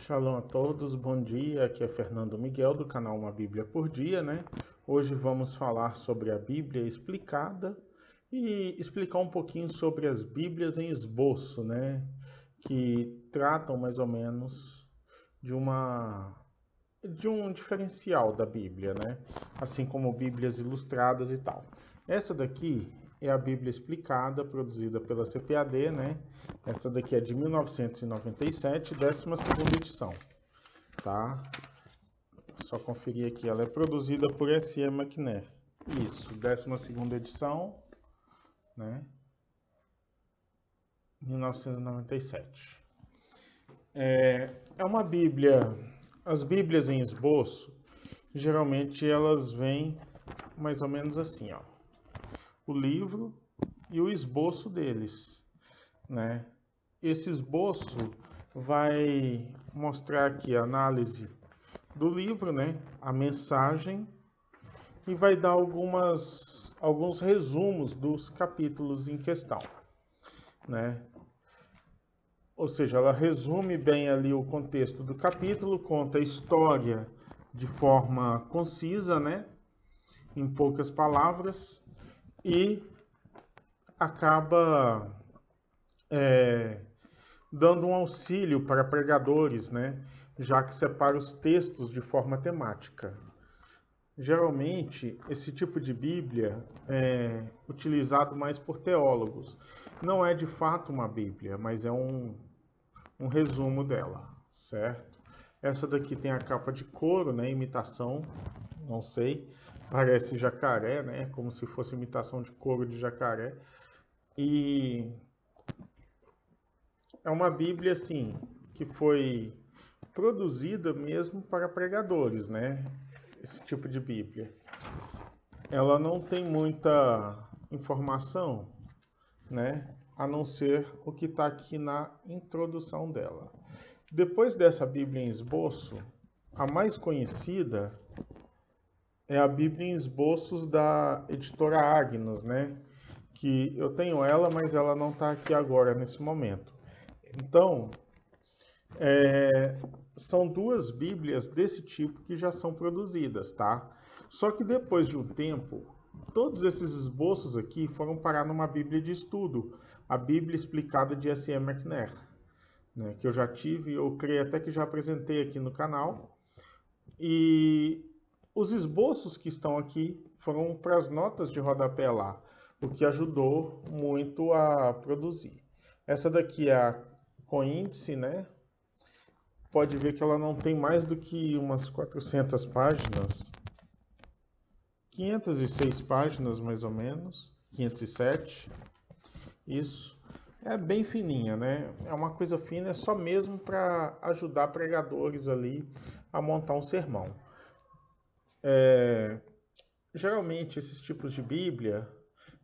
Shalom a todos, bom dia, aqui é Fernando Miguel do canal Uma Bíblia por Dia, né? Hoje vamos falar sobre a Bíblia explicada e explicar um pouquinho sobre as Bíblias em esboço, né? Que tratam mais ou menos de um diferencial da Bíblia, né? Assim como Bíblias ilustradas e tal. Essa daqui é a Bíblia explicada, produzida pela CPAD, né? Essa daqui é de 1997, 12ª edição, tá? Só conferir aqui, ela é produzida por S.E. McNair. Isso, 12ª edição, né? 1997. É uma Bíblia, as Bíblias em esboço, geralmente elas vêm mais ou menos assim, ó. O livro e o esboço deles, né? Esse esboço vai mostrar aqui a análise do livro, né? A mensagem, e vai dar alguns resumos dos capítulos em questão, né? Ou seja, ela resume bem ali o contexto do capítulo, conta a história de forma concisa, né? Em poucas palavras, e acaba dando um auxílio para pregadores, né? Já que separa os textos de forma temática. Geralmente, esse tipo de Bíblia é utilizado mais por teólogos. Não é de fato uma Bíblia, mas é um resumo dela, certo? Essa daqui tem a capa de couro, né? Imitação, não sei, parece jacaré, né? Como se fosse imitação de couro de jacaré. E é uma Bíblia, assim, que foi produzida mesmo para pregadores, né? Esse tipo de Bíblia. Ela não tem muita informação, né? A não ser o que está aqui na introdução dela. Depois dessa Bíblia em esboço, a mais conhecida é a Bíblia em esboços da editora Agnus, né? Que eu tenho ela, mas ela não está aqui agora, nesse momento. Então, são duas Bíblias desse tipo que já são produzidas, tá? Só que depois de um tempo, todos esses esboços aqui foram parar numa Bíblia de estudo, a Bíblia explicada de S.E. McNair, né? Que eu já tive, eu creio até que já apresentei aqui no canal. E os esboços que estão aqui foram para as notas de rodapé lá, o que ajudou muito a produzir. Essa daqui é com índice, né? Pode ver que ela não tem mais do que umas 400 páginas. 506 páginas, mais ou menos. 507. Isso. É bem fininha, né? É uma coisa fina, é só mesmo para ajudar pregadores ali a montar um sermão. Geralmente, esses tipos de Bíblia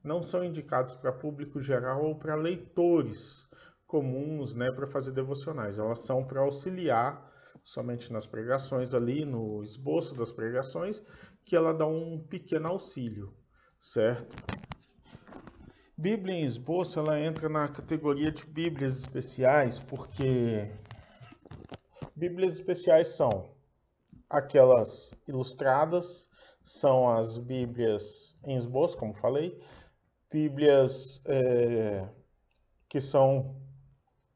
não são indicados para público geral ou para leitores comuns, né, para fazer devocionais. Elas são para auxiliar somente nas pregações ali, no esboço das pregações, que ela dá um pequeno auxílio, certo? Bíblia em esboço, ela entra na categoria de Bíblias especiais, porque Bíblias especiais são aquelas ilustradas, são as Bíblias em esboço, como falei, Bíblias que são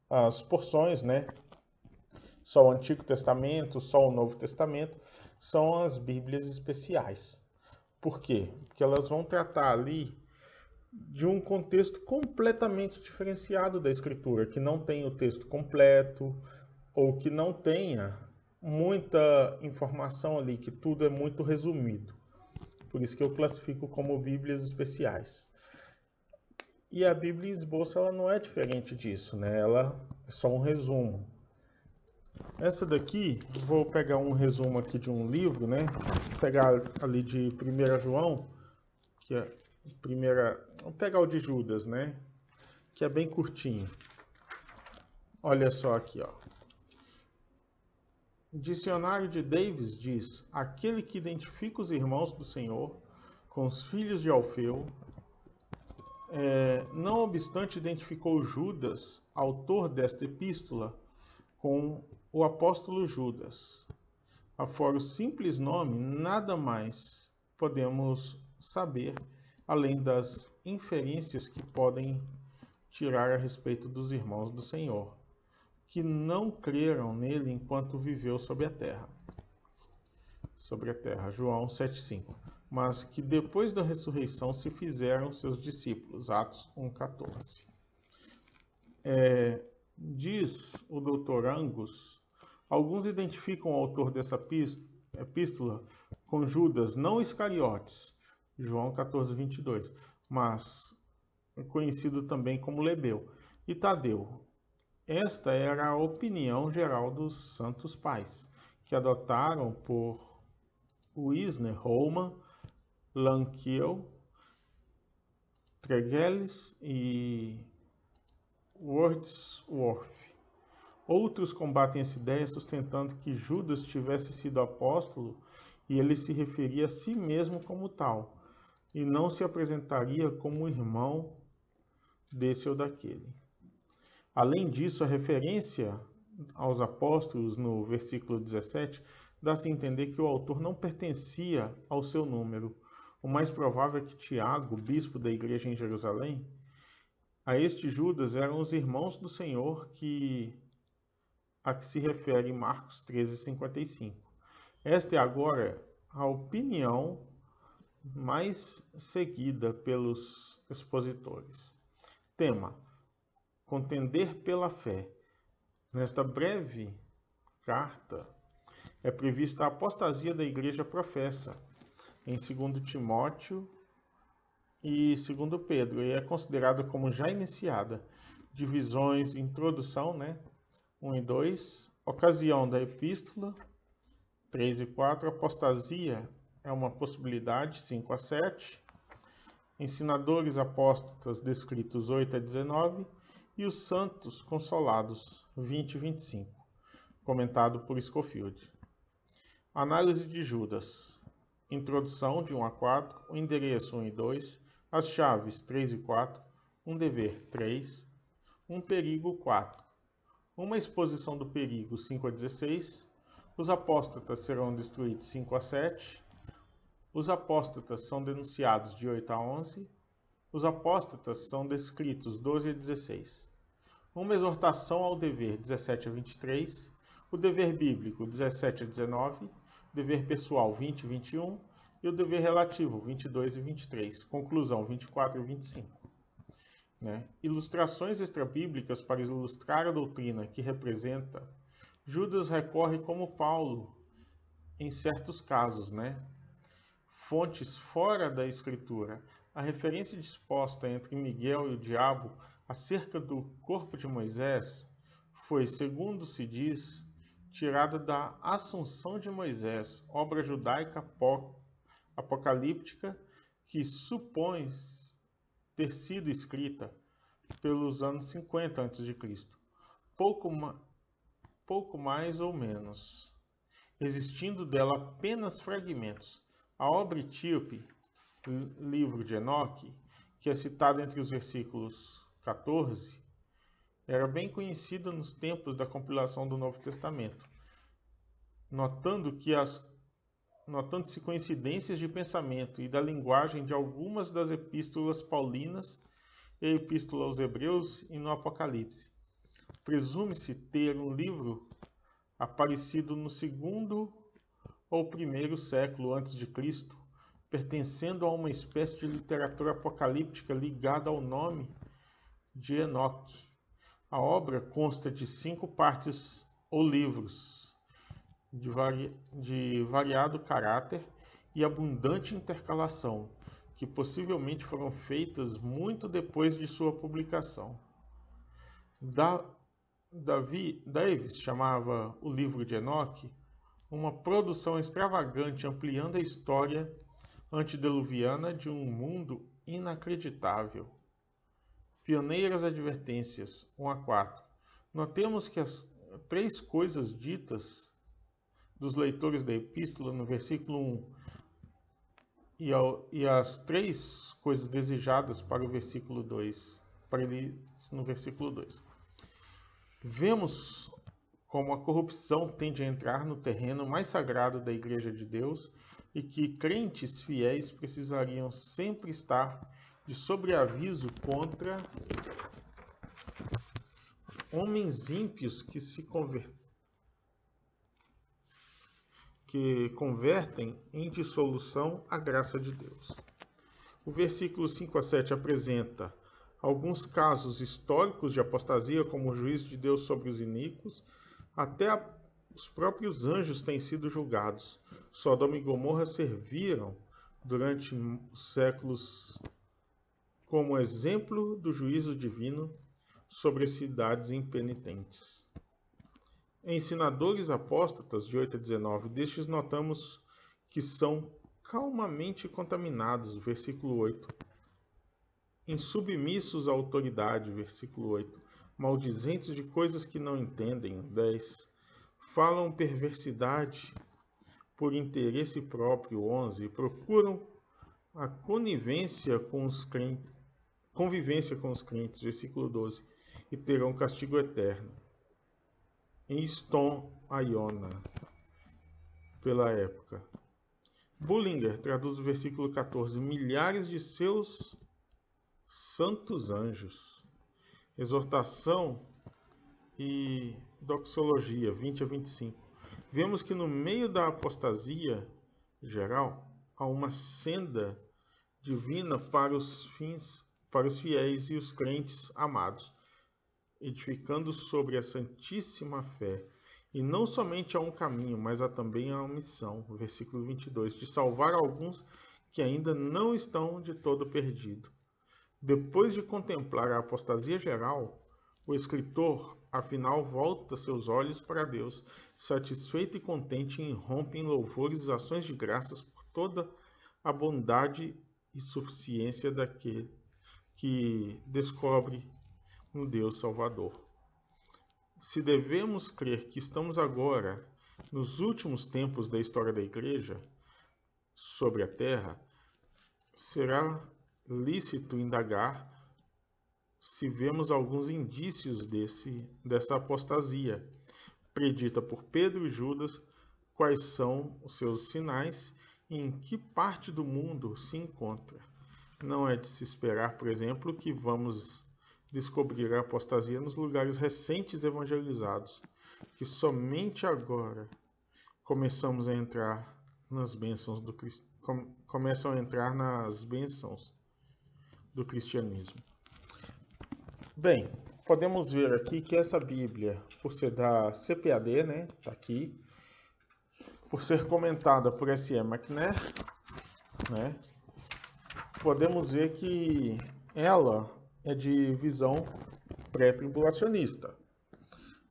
as porções, né? Só o Antigo Testamento, só o Novo Testamento, são as Bíblias especiais. Por quê? Porque elas vão tratar ali de um contexto completamente diferenciado da Escritura, que não tem o texto completo, ou que não tenha muita informação ali, que tudo é muito resumido. Por isso que eu classifico como Bíblias especiais. E a Bíblia em esboço, ela não é diferente disso, né? Ela é só um resumo. Essa daqui, vou pegar um resumo aqui de um livro, né? Vou pegar ali de 1 João, que é vou pegar o de Judas, né? Que é bem curtinho. Olha só aqui, ó. O dicionário de Davis diz: aquele que identifica os irmãos do Senhor com os filhos de Alfeu, não obstante identificou Judas, autor desta epístola, com o apóstolo Judas. Afora o simples nome, nada mais podemos saber, além das inferências que podem tirar a respeito dos irmãos do Senhor, que não creram nele enquanto viveu sobre a terra. João 7,5. Mas que depois da ressurreição se fizeram seus discípulos. Atos 1,14. Diz o Dr. Angus, alguns identificam o autor dessa epístola com Judas, não Iscariotes, João 14,22, mas conhecido também como Lebeu, e Tadeu. Esta era a opinião geral dos santos pais, que adotaram por Wisner, Holman, Lankiel, Tregelles e Wordsworth. Outros combatem essa ideia sustentando que Judas tivesse sido apóstolo e ele se referia a si mesmo como tal, e não se apresentaria como irmão desse ou daquele. Além disso, a referência aos apóstolos no versículo 17 dá-se a entender que o autor não pertencia ao seu número. O mais provável é que Tiago, bispo da igreja em Jerusalém, a este Judas eram os irmãos do Senhor a que se refere Marcos 13,55. Esta é agora a opinião mais seguida pelos expositores. Tema: contender pela fé. Nesta breve carta é prevista a apostasia da igreja professa em 2 Timóteo e 2 Pedro, e é considerada como já iniciada. Divisões, introdução, 1 e 2, ocasião da epístola, 3 e 4, apostasia é uma possibilidade, 5 a 7, ensinadores apóstatas descritos 8 a 19, e os santos consolados, 20 e 25, comentado por Scofield. Análise de Judas, introdução de 1 a 4, o endereço 1 e 2, as chaves 3 e 4, um dever 3, um perigo 4, uma exposição do perigo 5 a 16, os apóstatas serão destruídos 5 a 7, os apóstatas são denunciados de 8 a 11, os apóstatas são descritos 12 a 16, uma exortação ao dever 17 a 23, o dever bíblico 17 a 19, dever pessoal 20 e 21 e o dever relativo 22 e 23, conclusão 24 e 25. Ilustrações extrabíblicas para ilustrar a doutrina que representa, Judas recorre como Paulo em certos casos, fontes fora da escritura. A referência disposta entre Miguel e o diabo acerca do corpo de Moisés foi, segundo se diz, tirada da Assunção de Moisés, obra judaica apocalíptica que supõe ter sido escrita pelos anos 50 a.C., pouco mais ou menos, existindo dela apenas fragmentos. A obra etíope, livro de Enoque, que é citado entre os versículos 14, era bem conhecida nos tempos da compilação do Novo Testamento, notando-se coincidências de pensamento e da linguagem de algumas das epístolas paulinas e a epístola aos Hebreus e no Apocalipse. Presume-se ter um livro aparecido no segundo ou primeiro século antes de Cristo, pertencendo a uma espécie de literatura apocalíptica ligada ao nome de Enoque. A obra consta de 5 partes ou livros de variado caráter e abundante intercalação, que possivelmente foram feitas muito depois de sua publicação. Davis chamava o livro de Enoque uma produção extravagante ampliando a história antediluviana de um mundo inacreditável. Pioneiras advertências, 1 a 4. Notemos que as 3 coisas ditas dos leitores da epístola no versículo 1 e as 3 coisas desejadas para o versículo 2, para eles no versículo 2. Vemos como a corrupção tende a entrar no terreno mais sagrado da Igreja de Deus e que crentes fiéis precisariam sempre estar de sobreaviso contra homens ímpios que convertem em dissolução a graça de Deus. O versículo 5 a 7 apresenta alguns casos históricos de apostasia, como o juízo de Deus sobre os iníquos. Até os próprios anjos têm sido julgados. Sodoma e Gomorra serviram durante os séculos como exemplo do juízo divino sobre as cidades impenitentes. Ensinadores apóstatas, de 8 a 19, destes notamos que são calmamente contaminados, versículo 8. Insubmissos à autoridade, versículo 8. Maldizentes de coisas que não entendem, 10. Falam perversidade por interesse próprio, 11. Procuram a convivência com os crentes, versículo 12. E terão castigo eterno. Em Ston Iona, pela época. Bullinger traduz o versículo 14. Milhares de seus santos anjos. Exortação e doxologia, 20 a 25. Vemos que no meio da apostasia geral há uma senda divina para os fiéis e os crentes amados, edificando sobre a santíssima fé. E não somente há um caminho, mas há também uma missão, versículo 22, de salvar alguns que ainda não estão de todo perdidos. Depois de contemplar a apostasia geral, o escritor, afinal, volta seus olhos para Deus, satisfeito e contente, e irrompe em louvores e ações de graças por toda a bondade e suficiência daquele que descobre no Deus Salvador. Se devemos crer que estamos agora nos últimos tempos da história da Igreja sobre a Terra, será lícito indagar se vemos alguns indícios dessa apostasia predita por Pedro e Judas, quais são os seus sinais e em que parte do mundo se encontra. Não é de se esperar, por exemplo, que vamos descobrir a apostasia nos lugares recentes evangelizados, que somente agora começam a entrar nas bênçãos do cristianismo. Bem, podemos ver aqui que essa Bíblia, por ser da CPAD, né, tá aqui, por ser comentada por S.E. McNair, né, podemos ver que ela é de visão pré-tribulacionista.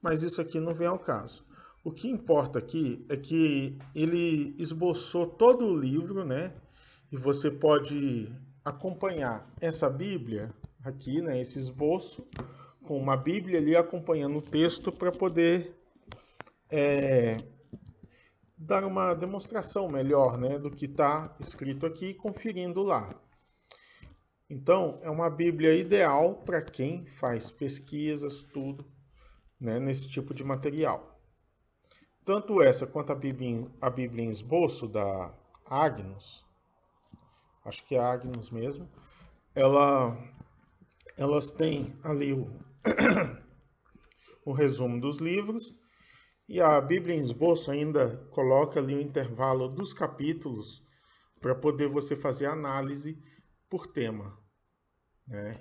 Mas isso aqui não vem ao caso. O que importa aqui é que ele esboçou todo o livro, né? E você pode acompanhar essa Bíblia aqui, né? Esse esboço, com uma Bíblia ali acompanhando o texto para poder dar uma demonstração melhor, né? Do que está escrito aqui, conferindo lá. Então, é uma Bíblia ideal para quem faz pesquisas, tudo, né, nesse tipo de material. Tanto essa quanto a Bíblia em esboço da Agnus, acho que é a Agnus mesmo, elas têm ali o resumo dos livros, e a Bíblia em esboço ainda coloca ali o intervalo dos capítulos para poder você fazer análise por tema.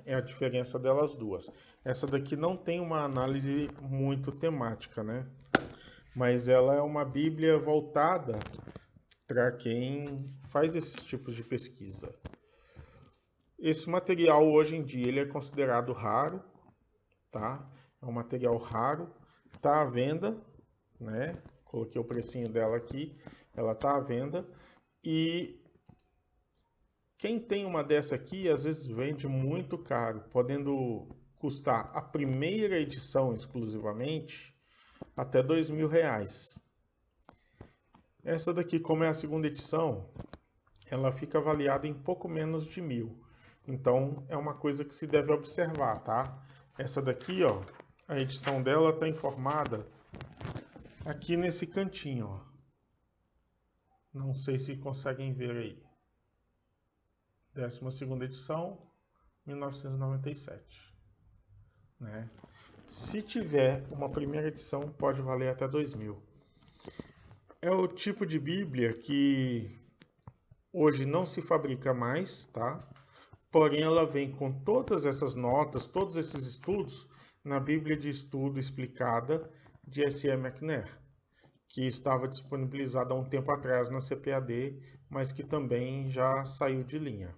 É a diferença delas duas. Essa daqui não tem uma análise muito temática, né? Mas ela é uma Bíblia voltada para quem faz esses tipos de pesquisa. Esse material hoje em dia ele é considerado raro, tá? É um material raro, está à venda, né? Coloquei o precinho dela aqui, ela está à venda e quem tem uma dessa aqui, às vezes vende muito caro, podendo custar a primeira edição exclusivamente até R$2.000. Essa daqui, como é a segunda edição, ela fica avaliada em pouco menos de R$1.000. Então, é uma coisa que se deve observar, tá? Essa daqui, ó, a edição dela está informada aqui nesse cantinho, ó. Não sei se conseguem ver aí. 12ª edição, 1997. Né? Se tiver uma primeira edição, pode valer até 2000. É o tipo de Bíblia que hoje não se fabrica mais, tá? Porém, ela vem com todas essas notas, todos esses estudos na Bíblia de Estudo Explicada de S.E. McNair, que estava disponibilizada há um tempo atrás na CPAD, mas que também já saiu de linha,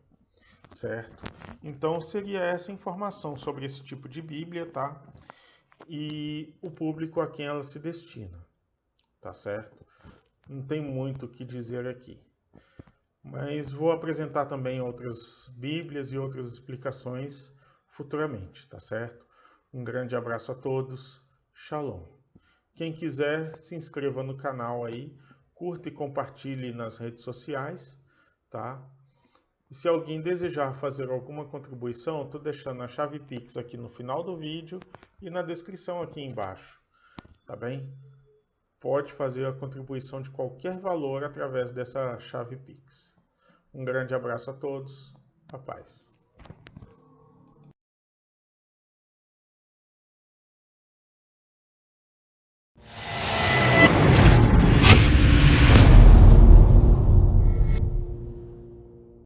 certo? Então, seria essa informação sobre esse tipo de Bíblia, tá? E o público a quem ela se destina, tá certo? Não tem muito o que dizer aqui. Mas vou apresentar também outras Bíblias e outras explicações futuramente, tá certo? Um grande abraço a todos. Shalom. Quem quiser, se inscreva no canal aí, curta e compartilhe nas redes sociais, tá? E se alguém desejar fazer alguma contribuição, estou deixando a chave Pix aqui no final do vídeo e na descrição aqui embaixo, tá bem? Pode fazer a contribuição de qualquer valor através dessa chave Pix. Um grande abraço a todos, a paz.